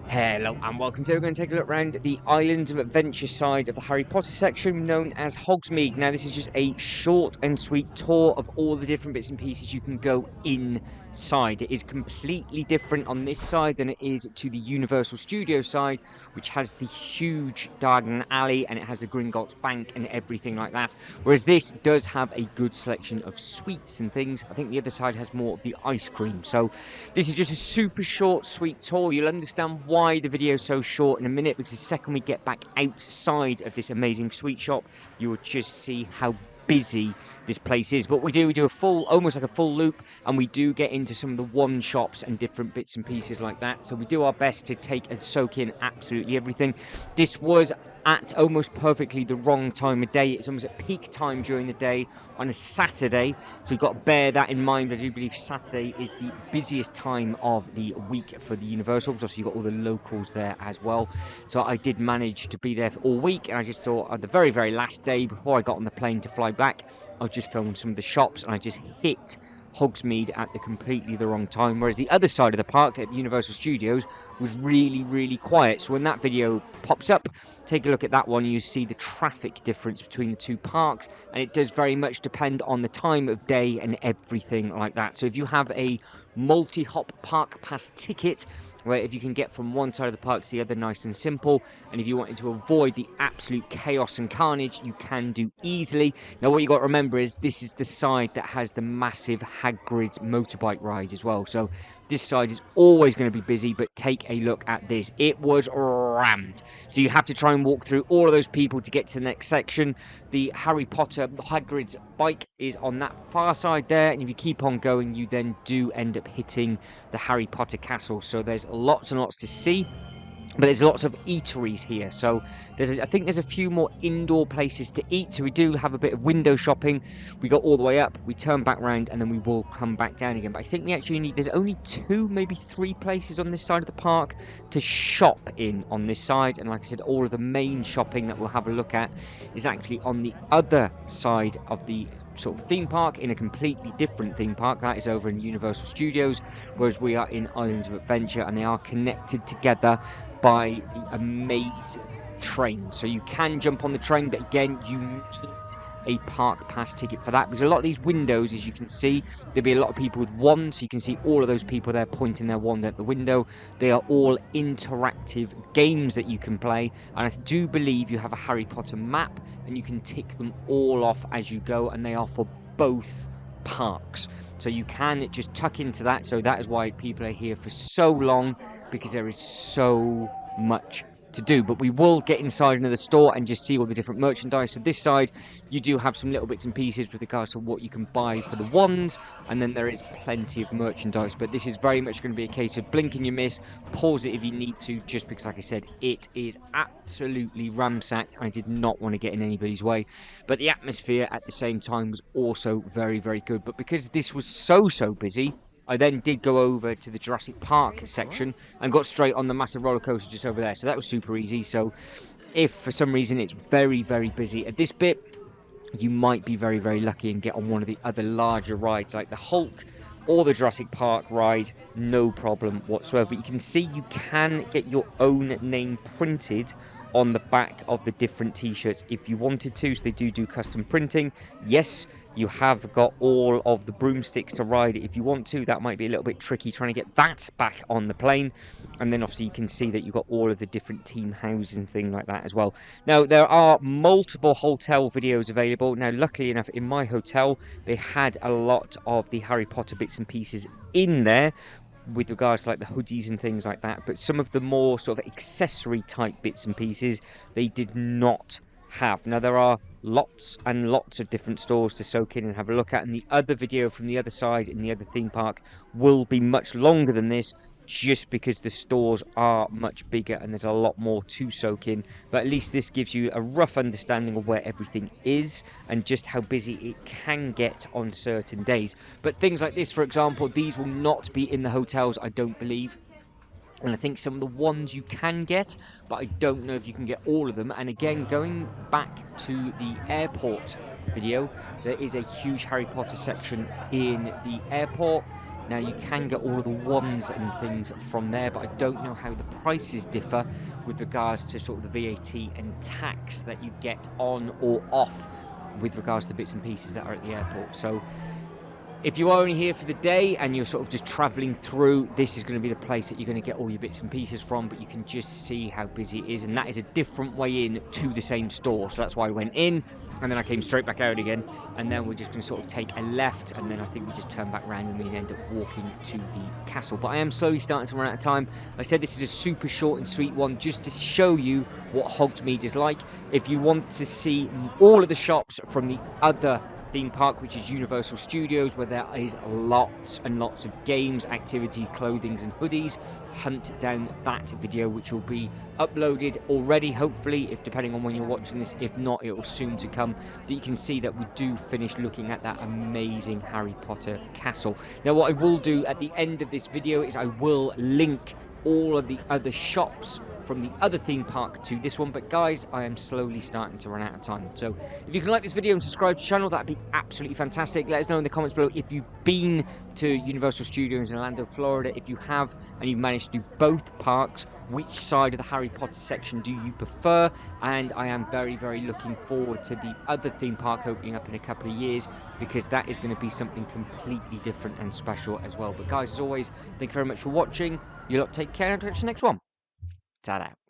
Hello and welcome to. We're going to take a look around the Islands of Adventure side of the Harry Potter section known as Hogsmeade. Now this is just a short and sweet tour of all the different bits and pieces you can go inside. It is completely different on this side than it is to the Universal Studios side, which has the huge diagonal alley and it has the Gringotts Bank and everything like that. Whereas this does have a good selection of sweets and things. I think the other side has more of the ice cream. So this is just a super short, sweet tour. You'll understand why the video is so short in a minute, because the second we get back outside of this amazing sweet shop, you will just see how busy this place is. But we do a full, almost like a full loop, and we do get into some of the one shops and different bits and pieces like that. So we do our best to take and soak in absolutely everything. This was at almost perfectly the wrong time of day. It's almost at peak time during the day on a Saturday, so you've got to bear that in mind. I do believe Saturday is the busiest time of the week for the Universal, because obviously you've got all the locals there as well. So I did manage to be there for all week, and I just thought at the very, very last day before I got on the plane to fly back, I'll just film some of the shops, and I just hit Hogsmeade at completely the wrong time, whereas the other side of the park at the Universal Studios was really, really quiet. So when that video pops up, take a look at that one, and you see the traffic difference between the two parks, and it does very much depend on the time of day and everything like that. So if you have a multi-hop park pass ticket, where if you can get from one side of the park to the other nice and simple, and if you wanted to avoid the absolute chaos and carnage, you can do easily. Now what you got to remember is this is the side that has the massive Hagrid's motorbike ride as well, so this side is always going to be busy. But take a look at this, it was rammed, so you have to try and walk through all of those people to get to the next section. The Harry Potter Hagrid's bike is on that far side there, and if you keep on going you then do end up hitting the Harry Potter castle. So there's lots and lots to see, but there's lots of eateries here. So I think there's a few more indoor places to eat. So we do have a bit of window shopping. We go all the way up, we turn back round, and then we will come back down again. But I think we actually need, there's only 2, maybe 3 places on this side of the park to shop in on this side. And like I said, all of the main shopping that we'll have a look at is actually on the other side of the sort of theme park, in a completely different theme park. That is over in Universal Studios, whereas we are in Islands of Adventure, and they are connected together by the amazing train. So you can jump on the train, but again you need a park pass ticket for that, because a lot of these windows, as you can see, there'll be a lot of people with wands, so you can see all of those people there pointing their wand at the window. They are all interactive games that you can play, and I do believe you have a Harry Potter map and you can tick them all off as you go, and they are for both parks. So you can just tuck into that. So that is why people are here for so long, because there is so much to do. But we will get inside another store and just see all the different merchandise. So this side you do have some little bits and pieces with regards to what you can buy for the wands, and then there is plenty of merchandise. But this is very much going to be a case of blink and you miss, pause it if you need to, just because like I said, it is absolutely ramsacked. I did not want to get in anybody's way, but the atmosphere at the same time was also very, very good. But because this was so busy, I then did go over to the Jurassic Park section and got straight on the massive roller coaster just over there. So that was super easy. So if for some reason it's very, very busy at this bit, you might be very, very lucky and get on one of the other larger rides like the Hulk or the Jurassic Park ride, no problem whatsoever. But you can see you can get your own name printed on the back of the different t-shirts if you wanted to. So they do custom printing. Yes, you have got all of the broomsticks to ride it if you want to. That might be a little bit tricky trying to get that back on the plane. And then obviously you can see that you've got all of the different team houses and things like that as well. Now there are multiple hotel videos available. Now luckily enough, in my hotel they had a lot of the Harry Potter bits and pieces in there, with regards to like the hoodies and things like that. But some of the more sort of accessory type bits and pieces they did not have. Now there are lots and lots of different stores to soak in and have a look at, and the other video from the other side in the other theme park will be much longer than this, just because the stores are much bigger and there's a lot more to soak in. But at least this gives you a rough understanding of where everything is and just how busy it can get on certain days. But things like this, for example, these will not be in the hotels, I don't believe. And I think some of the ones you can get, but I don't know if you can get all of them. And again, going back to the airport video, there is a huge Harry Potter section in the airport. Now you can get all of the wands and things from there, but I don't know how the prices differ with regards to sort of the VAT and tax that you get on or off with regards to bits and pieces that are at the airport. So if you are only here for the day and you're sort of just traveling through, this is going to be the place that you're going to get all your bits and pieces from, but you can just see how busy it is, and that is a different way in to the same store. So that's why I went in, and then I came straight back out again, and then we're just going to sort of take a left, and then I think we just turn back around and we end up walking to the castle. But I am slowly starting to run out of time. Like I said, this is a super short and sweet one just to show you what Hogsmeade is like. If you want to see all of the shops from the other theme park, which is Universal Studios, where there is lots and lots of games, activities, clothings and hoodies, hunt down that video, which will be uploaded already, hopefully, if depending on when you're watching this. If not, it will soon to come, that you can see that we do finish looking at that amazing Harry Potter castle. Now what I will do at the end of this video is I will link all of the other shops from the other theme park to this one. But guys, I am slowly starting to run out of time, so if you can like this video and subscribe to the channel, that'd be absolutely fantastic. Let us know in the comments below if you've been to Universal Studios in Orlando, Florida. If you have and you've managed to do both parks, which side of the Harry Potter section do you prefer? And I am very, very looking forward to the other theme park opening up in a couple of years, because that is going to be something completely different and special as well. But guys, as always, thank you very much for watching. You lot take care, and I'll catch you next one. Ta-da.